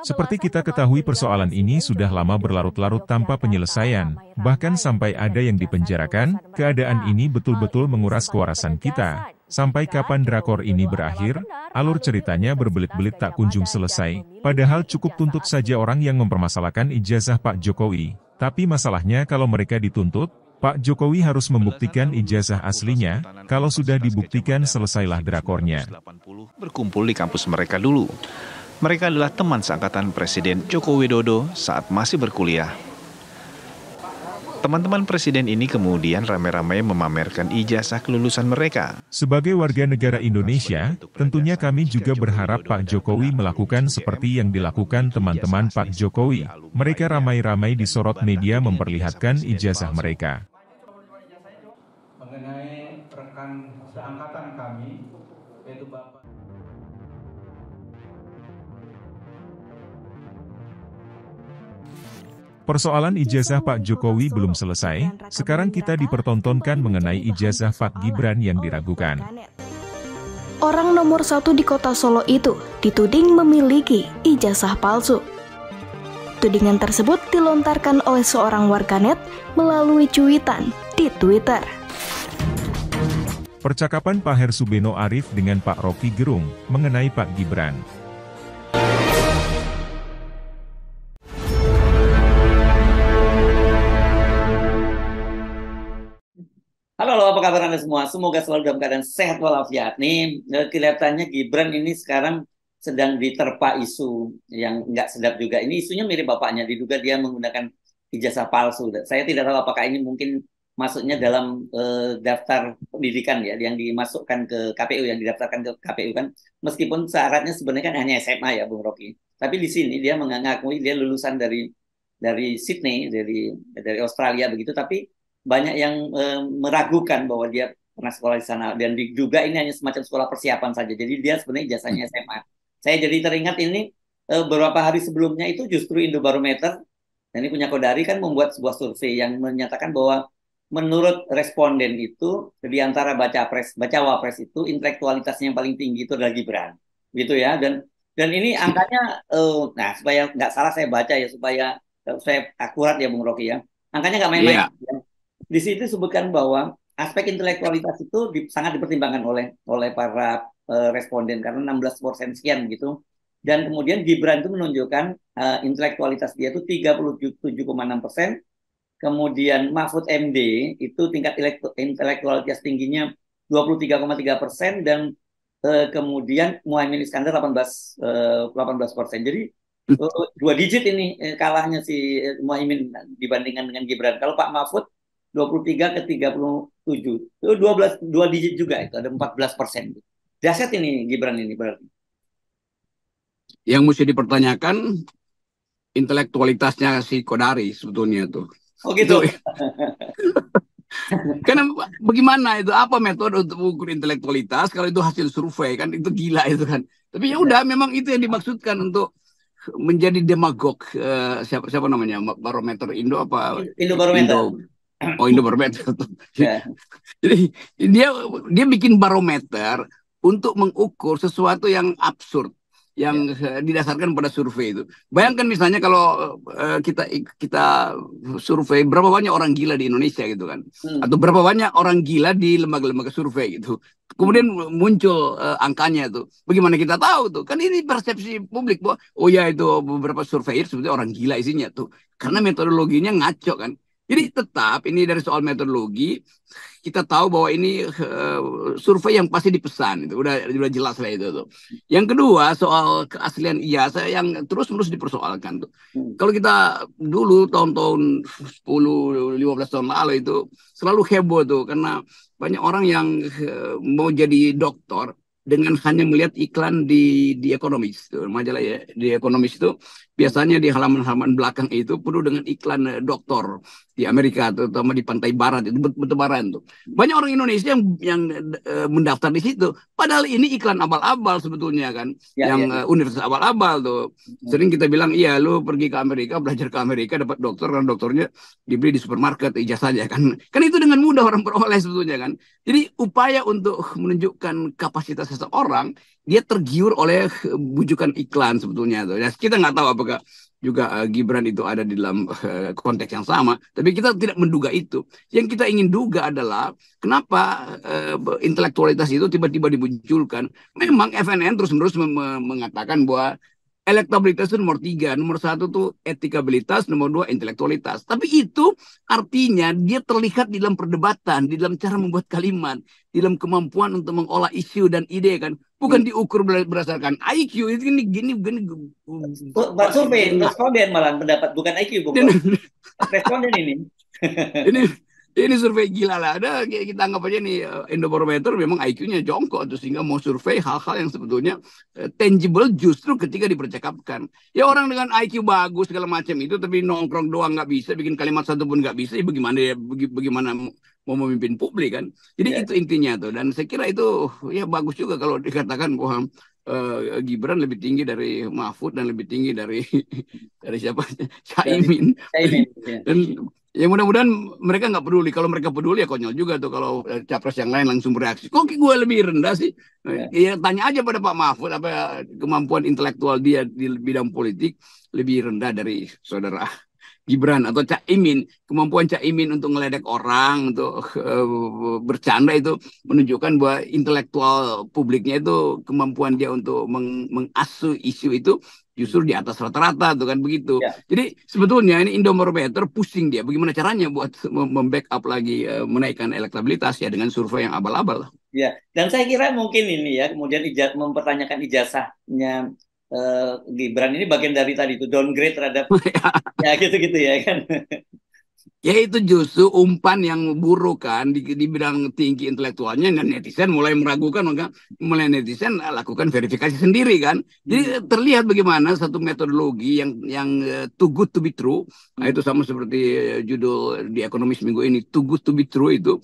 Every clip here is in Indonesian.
Seperti kita ketahui, persoalan ini sudah lama berlarut-larut tanpa penyelesaian, bahkan sampai ada yang dipenjarakan. Keadaan ini betul-betul menguras kewarasan kita. Sampai kapan drakor ini berakhir? Alur ceritanya berbelit-belit tak kunjung selesai, padahal cukup tuntut saja orang yang mempermasalahkan ijazah Pak Jokowi. Tapi masalahnya kalau mereka dituntut, Pak Jokowi harus membuktikan ijazah aslinya. Kalau sudah dibuktikan, selesailah drakornya. Berkumpul di kampus mereka dulu. Mereka adalah teman seangkatan Presiden Joko Widodo saat masih berkuliah. Teman-teman presiden ini kemudian ramai-ramai memamerkan ijazah kelulusan mereka. Sebagai warga negara Indonesia, tentunya kami juga berharap Pak Jokowi melakukan seperti yang dilakukan teman-teman Pak Jokowi. Mereka ramai-ramai disorot media memperlihatkan ijazah mereka. Mengenai rekan seangkatan kami, yaitu Bapak. Persoalan ijazah Pak Jokowi belum selesai, sekarang kita dipertontonkan mengenai ijazah Pak Gibran yang diragukan. Orang nomor 1 di kota Solo itu dituding memiliki ijazah palsu. Tudingan tersebut dilontarkan oleh seorang warganet melalui cuitan di Twitter. Percakapan Pak Hersubeno Arif dengan Pak Rocky Gerung mengenai Pak Gibran. Halo, apa kabar Anda semua? Semoga selalu dalam keadaan sehat walafiat. Nih, kelihatannya Gibran ini sekarang sedang diterpa isu yang nggak sedap juga. Ini isunya mirip bapaknya, diduga dia menggunakan ijazah palsu. Saya tidak tahu apakah ini mungkin masuknya dalam daftar pendidikan ya, yang dimasukkan ke KPU, yang didaftarkan ke KPU kan. Meskipun syaratnya sebenarnya kan hanya SMA ya, Bung Rocky. Tapi di sini dia mengakui dia lulusan dari Sydney, dari Australia begitu, tapi banyak yang meragukan bahwa dia pernah sekolah di sana, dan diduga ini hanya semacam sekolah persiapan saja. Jadi dia sebenarnya ijazahnya SMA. Saya jadi teringat ini beberapa hari sebelumnya itu justru Indobarometer, dan ini punya Kodari, kan membuat sebuah survei yang menyatakan bahwa menurut responden itu di antara bacawa pres itu intelektualitasnya yang paling tinggi itu adalah Gibran, gitu ya. Dan ini angkanya, nah supaya nggak salah saya baca ya, supaya saya akurat ya Bung Rocky ya, angkanya nggak main-main. Yeah. Di situ disebutkan bahwa aspek intelektualitas itu sangat dipertimbangkan oleh para responden, karena 16% sekian gitu. Dan kemudian Gibran itu menunjukkan intelektualitas dia itu 37,6%. Kemudian Mahfud MD itu tingkat intelektualitas tingginya 23,3%, dan kemudian Muhaimin Iskandar 18%. Jadi 2 digit ini kalahnya si Muhaimin dibandingkan dengan Gibran. Kalau Pak Mahfud 23 ke 37, itu 2 digit juga, itu ada 14%. Dahsyat ini Gibran ini berarti. Yang mesti dipertanyakan intelektualitasnya si Kodari sebetulnya tuh. Oh gitu. Karena bagaimana itu, apa metode untuk mengukur intelektualitas kalau itu hasil survei, kan itu gila itu kan. Tapi ya udah, memang itu yang dimaksudkan untuk menjadi demagog. Siapa namanya, barometer Indo apa? Indobarometer. Oh, Indobarometer. Yeah. Jadi dia bikin barometer untuk mengukur sesuatu yang absurd, yang didasarkan pada survei itu. Bayangkan misalnya kalau kita survei berapa banyak orang gila di Indonesia gitu kan, atau berapa banyak orang gila di lembaga-lembaga survei gitu. Kemudian muncul angkanya tuh. Bagaimana kita tahu tuh? Kan ini persepsi publik bahwa oh ya itu beberapa survei sebetulnya orang gila isinya tuh. Karena metodologinya ngaco kan. Jadi tetap ini dari soal metodologi, kita tahu bahwa ini survei yang pasti dipesan, itu udah jelas lah itu tuh. Yang kedua soal keaslian ijazah yang terus-menerus dipersoalkan tuh. Kalau kita dulu tahun-tahun 10-15 tahun lalu itu selalu heboh tuh, karena banyak orang yang mau jadi doktor dengan hanya melihat iklan di Economist, majalah ya, di Economist itu biasanya di halaman-halaman belakang itu penuh dengan iklan doktor di Amerika, terutama di pantai barat itu, bertebaran tuh. Banyak orang Indonesia yang mendaftar di situ, padahal ini iklan abal-abal sebetulnya kan, universitas abal-abal tuh. Sering kita bilang, iya lu pergi ke Amerika, belajar ke Amerika, dapat dokter, karena dokternya dibeli di supermarket ijazahnya kan. Kan itu dengan mudah orang peroleh sebetulnya kan. Jadi upaya untuk menunjukkan kapasitas seseorang dia tergiur oleh bujukan iklan sebetulnya tuh. Ya, kita nggak tahu apakah juga Gibran itu ada di dalam konteks yang sama, tapi kita tidak menduga itu. Yang kita ingin duga adalah kenapa intelektualitas itu tiba-tiba dimunculkan. Memang FNN terus-menerus mengatakan bahwa elektabilitas itu nomor 3, nomor 1 tuh etikabilitas, nomor 2 intelektualitas. Tapi itu artinya dia terlihat di dalam perdebatan, di dalam cara membuat kalimat, di dalam kemampuan untuk mengolah isu dan ide kan, bukan diukur berdasarkan IQ. Itu gini. Pak survei responden malah pendapat bukan IQ, Bung. Responden ini. Ini survei gila lah. Ada kita anggap aja nih Indobarometer memang IQ-nya jongkok tuh, sehingga mau survei hal-hal yang sebetulnya tangible justru ketika dipercakapkan. Ya orang dengan IQ bagus segala macam itu tapi nongkrong doang nggak bisa, bikin kalimat satu pun nggak bisa, ya bagaimana mau memimpin publik kan. Jadi itu intinya tuh, dan saya kira itu ya bagus juga kalau dikatakan bahwa Gibran lebih tinggi dari Mahfud dan lebih tinggi dari siapa? Caimin. Dan ya mudah-mudahan mereka nggak peduli. Kalau mereka peduli ya konyol juga tuh kalau capres yang lain langsung bereaksi. Kok gue lebih rendah sih? Ya tanya aja pada Pak Mahfud apa kemampuan intelektual dia di bidang politik lebih rendah dari saudara Gibran atau Caimin. Kemampuan Caimin untuk ngeledek orang, untuk bercanda itu menunjukkan bahwa intelektual publiknya itu kemampuan dia untuk mengasuh isu itu justru di atas rata-rata tuh kan begitu. Ya. Jadi sebetulnya ini Indobarometer pusing dia bagaimana caranya buat membackup lagi menaikkan elektabilitas ya dengan survei yang abal-abal. Ya, dan saya kira mungkin ini ya kemudian mempertanyakan ijazahnya Gibran ini bagian dari tadi itu downgrade terhadap ya gitu-gitu ya kan. Ya itu justru umpan yang buruk kan di bidang tinggi intelektualnya, dan netizen mulai meragukan, maka mulai netizen lakukan verifikasi sendiri kan. Jadi terlihat bagaimana satu metodologi yang too good to be true. Nah, itu sama seperti judul di Ekonomis minggu ini, too good to be true itu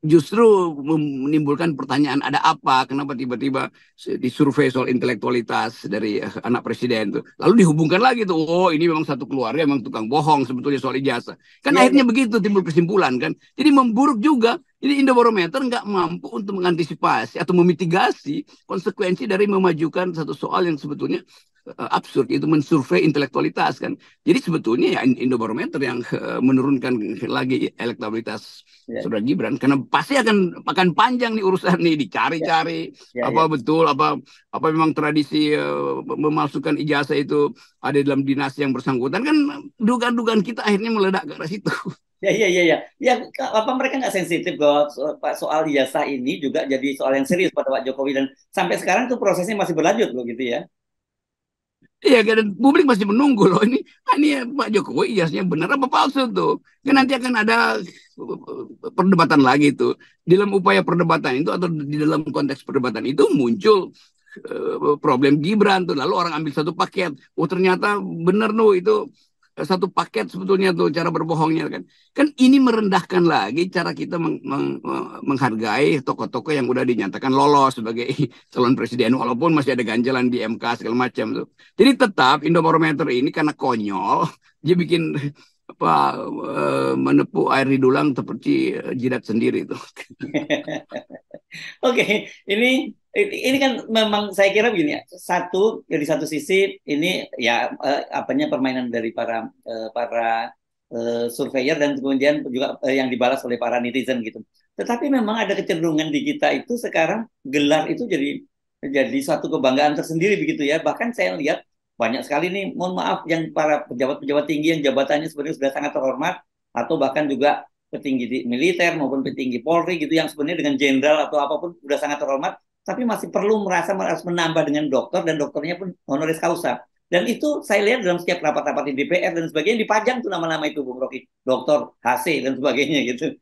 justru menimbulkan pertanyaan ada apa, kenapa tiba-tiba disurvei soal intelektualitas dari anak presiden tuh. Lalu dihubungkan lagi tuh, oh ini memang satu keluarga memang tukang bohong sebetulnya soal ijazah. Kan akhirnya begitu timbul kesimpulan kan. Jadi memburuk juga. Jadi Indobarometer nggak mampu untuk mengantisipasi atau memitigasi konsekuensi dari memajukan satu soal yang sebetulnya absurd, itu mensurvei intelektualitas kan. Jadi sebetulnya ya Indobarometer yang menurunkan lagi elektabilitas saudara Gibran, karena pasti akan panjang nih urusan nih, dicari-cari betul apa memang tradisi memalsukan ijazah itu ada dalam dinasti yang bersangkutan kan. Dugaan-dugaan kita akhirnya meledak ke arah situ. Ya, apa mereka nggak sensitif bahwa soal ijazah ini juga jadi soal yang serius pada Pak Jokowi, dan sampai sekarang tuh prosesnya masih berlanjut loh gitu ya. Iya, dan publik masih menunggu loh ini Pak Jokowi ijazahnya benar apa palsu tuh. Kan nanti akan ada perdebatan lagi tuh. Di dalam upaya perdebatan itu atau di dalam konteks perdebatan itu muncul problem Gibran tuh. Lalu orang ambil satu paket. Oh ternyata benar tuh itu satu paket sebetulnya tuh cara berbohongnya kan. Kan ini merendahkan lagi cara kita menghargai tokoh-tokoh yang udah dinyatakan lolos sebagai calon presiden walaupun masih ada ganjalan di MK segala macam tuh. Jadi tetap Indobarometer ini karena konyol dia bikin menepuk air di dulang seperti jidat sendiri itu. Oke, ini kan memang saya kira begini ya. Dari satu sisi ini ya permainan dari para surveyor dan kemudian juga yang dibalas oleh para netizen gitu. Tetapi memang ada kecenderungan di kita itu sekarang gelar itu jadi suatu kebanggaan tersendiri begitu ya. Bahkan saya lihat banyak sekali nih, mohon maaf, yang para pejabat-pejabat tinggi yang jabatannya sebenarnya sudah sangat terhormat, atau bahkan juga petinggi militer maupun petinggi Polri gitu, yang sebenarnya dengan jenderal atau apapun sudah sangat terhormat, tapi masih perlu merasa harus menambah dengan doktor, dan dokternya pun honoris causa. Dan itu saya lihat dalam setiap rapat-rapat di DPR dan sebagainya dipajang tuh nama-nama itu, Bung Rocky, Doktor HC dan sebagainya gitu.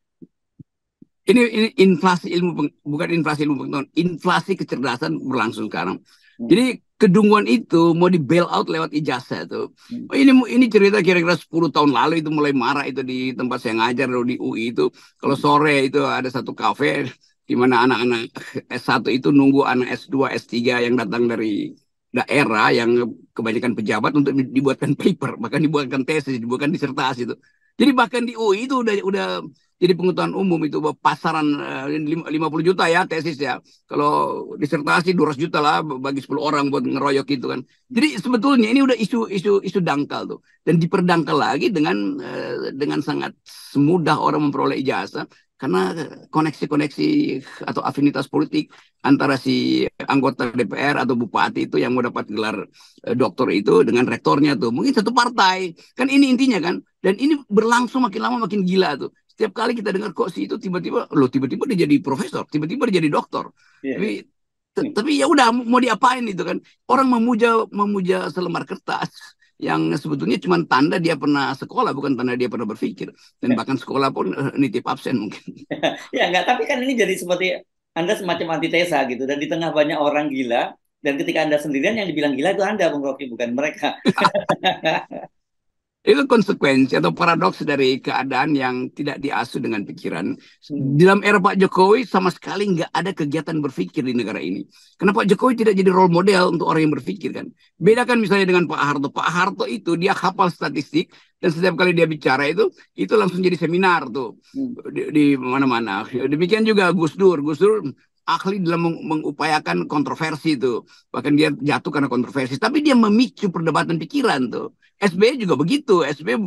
Ini inflasi ilmu, bukan inflasi ilmu pengetahuan, inflasi kecerdasan berlangsung sekarang. Jadi kedunguan itu mau di bail out lewat ijazah tuh. Ini cerita kira-kira 10 tahun lalu itu mulai marah itu di tempat saya ngajar di UI itu. Kalau sore itu ada satu kafe di mana anak-anak S1 itu nunggu anak S2, S3 yang datang dari daerah yang kebanyakan pejabat untuk dibuatkan paper, bahkan dibuatkan tesis, dibuatkan disertasi itu. Jadi bahkan di UI itu udah jadi pengetahuan umum itu bahwa pasaran 50 juta ya tesis ya. Kalau disertasi 200 juta lah bagi 10 orang buat ngeroyok itu kan. Jadi sebetulnya ini udah isu dangkal tuh, dan diperdangkal lagi dengan sangat semudah orang memperoleh ijazah karena koneksi-koneksi atau afinitas politik antara si anggota DPR atau bupati itu yang mau dapat gelar doktor itu dengan rektornya tuh. Mungkin satu partai. Kan ini intinya kan. Dan ini berlangsung makin lama makin gila tuh. Setiap kali kita dengar kok si itu tiba-tiba dia jadi profesor, tiba-tiba dia jadi doktor. Yeah. Tapi ya udah mau diapain itu kan. Orang memuja selembar kertas yang sebetulnya cuma tanda dia pernah sekolah, bukan tanda dia pernah berpikir. Dan bahkan sekolah pun nitip absen mungkin. Ya enggak, tapi kan ini jadi seperti Anda semacam antitesa gitu. Dan di tengah banyak orang gila, dan ketika Anda sendirian yang dibilang gila itu Anda, Bung Rocky, bukan mereka. Itu konsekuensi atau paradoks dari keadaan yang tidak diasuh dengan pikiran. Dalam era Pak Jokowi sama sekali nggak ada kegiatan berpikir di negara ini. Karena Pak Jokowi tidak jadi role model untuk orang yang berpikir kan. Beda kan misalnya dengan Pak Harto. Pak Harto itu dia hafal statistik dan setiap kali dia bicara itu langsung jadi seminar tuh di mana-mana. Demikian juga Gus Dur. Gus Dur ahli dalam mengupayakan kontroversi itu. Bahkan dia jatuh karena kontroversi. Tapi dia memicu perdebatan pikiran tuh. SBY juga begitu. SBY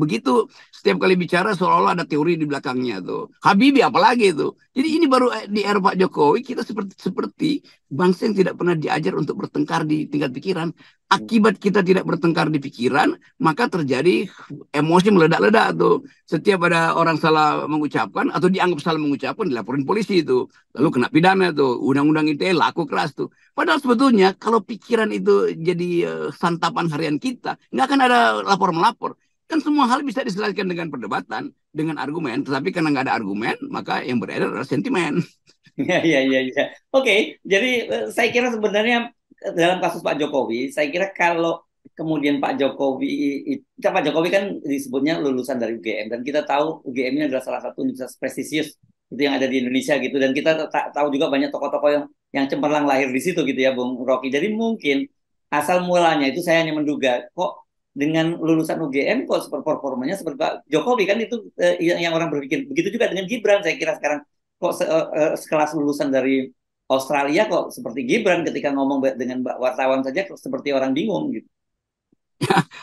begitu setiap kali bicara seolah-olah ada teori di belakangnya tuh. Habibie apalagi itu. Jadi ini baru di era Pak Jokowi kita seperti bangsa yang tidak pernah diajar untuk bertengkar di tingkat pikiran. Akibat kita tidak bertengkar di pikiran, maka terjadi emosi meledak-ledak tuh. Setiap ada orang salah mengucapkan atau dianggap salah mengucapkan, dilaporin polisi itu. Lalu kena pidana tuh. Undang-undang ITE laku keras tuh. Padahal sebetulnya kalau pikiran itu jadi santapan harian kita, nggak akan ada lapor-melapor. Kan semua hal bisa diselesaikan dengan perdebatan, dengan argumen. Tetapi karena nggak ada argumen, maka yang beredar adalah sentimen. Ya. Oke, jadi saya kira sebenarnya dalam kasus Pak Jokowi, saya kira kalau kemudian Pak Jokowi kan disebutnya lulusan dari UGM, dan kita tahu UGM ini adalah salah satu universitas prestisius itu yang ada di Indonesia gitu, dan kita tahu juga banyak tokoh-tokoh yang cemerlang lahir di situ gitu ya, Bung Rocky. Jadi mungkin asal mulanya itu saya hanya menduga kok dengan lulusan UGM kok performanya seperti Pak Jokowi kan itu yang orang berpikir. Begitu juga dengan Gibran, saya kira sekarang kok sekelas lulusan dari Australia kok seperti Gibran ketika ngomong dengan wartawan saja seperti orang bingung gitu.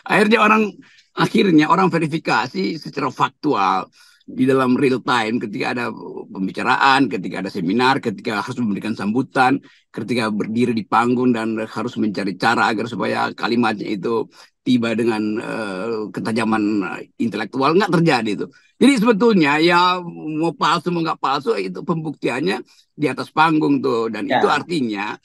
Akhirnya orang verifikasi secara faktual di dalam real time ketika ada pembicaraan, ketika ada seminar, ketika harus memberikan sambutan, ketika berdiri di panggung dan harus mencari cara agar supaya kalimatnya itu tiba dengan ketajaman intelektual, nggak terjadi itu. Jadi sebetulnya ya mau palsu mau nggak palsu itu pembuktiannya di atas panggung tuh, dan itu artinya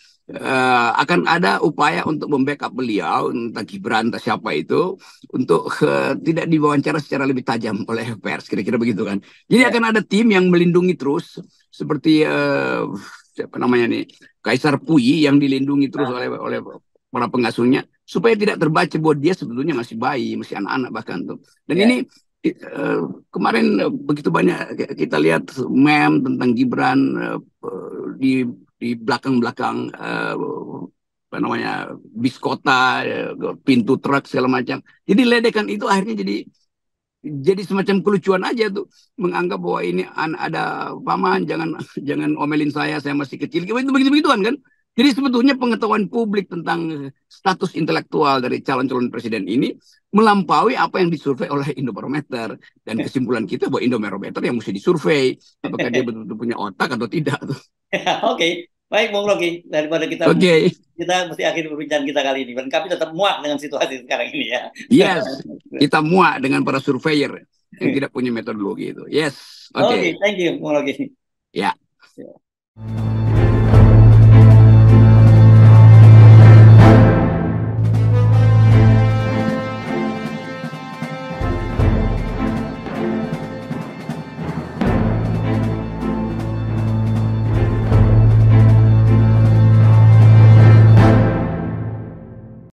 akan ada upaya untuk membackup beliau, entah Gibran, entah siapa itu, untuk tidak diwawancara secara lebih tajam oleh pers, kira-kira begitu kan. Jadi akan ada tim yang melindungi terus, seperti siapa namanya nih, Kaisar Puyi yang dilindungi terus oleh para pengasuhnya, supaya tidak terbaca bahwa dia sebetulnya masih bayi, masih anak-anak bahkan tuh. Dan ini kemarin begitu banyak kita lihat meme tentang Gibran di belakang-belakang apa namanya bis kota, pintu truk segala macam. Jadi ledekan itu akhirnya jadi semacam kelucuan aja tuh, menganggap bahwa ini ada paman, jangan omelin saya masih kecil, begitu-begituan kan. Jadi sebetulnya pengetahuan publik tentang status intelektual dari calon-calon presiden ini melampaui apa yang disurvei oleh Indobarometer. Dan kesimpulan kita bahwa Indobarometer yang mesti disurvei, apakah dia betul-betul punya otak atau tidak. Oke. Baik, Bung Rocky, daripada kita mesti akhiri perbincangan kita kali ini. Dan kami tetap muak dengan situasi sekarang ini ya. Yes, kita muak dengan para surveyor yang tidak punya metodologi itu. Yes, oke. Thank you, Bung Rocky. Ya.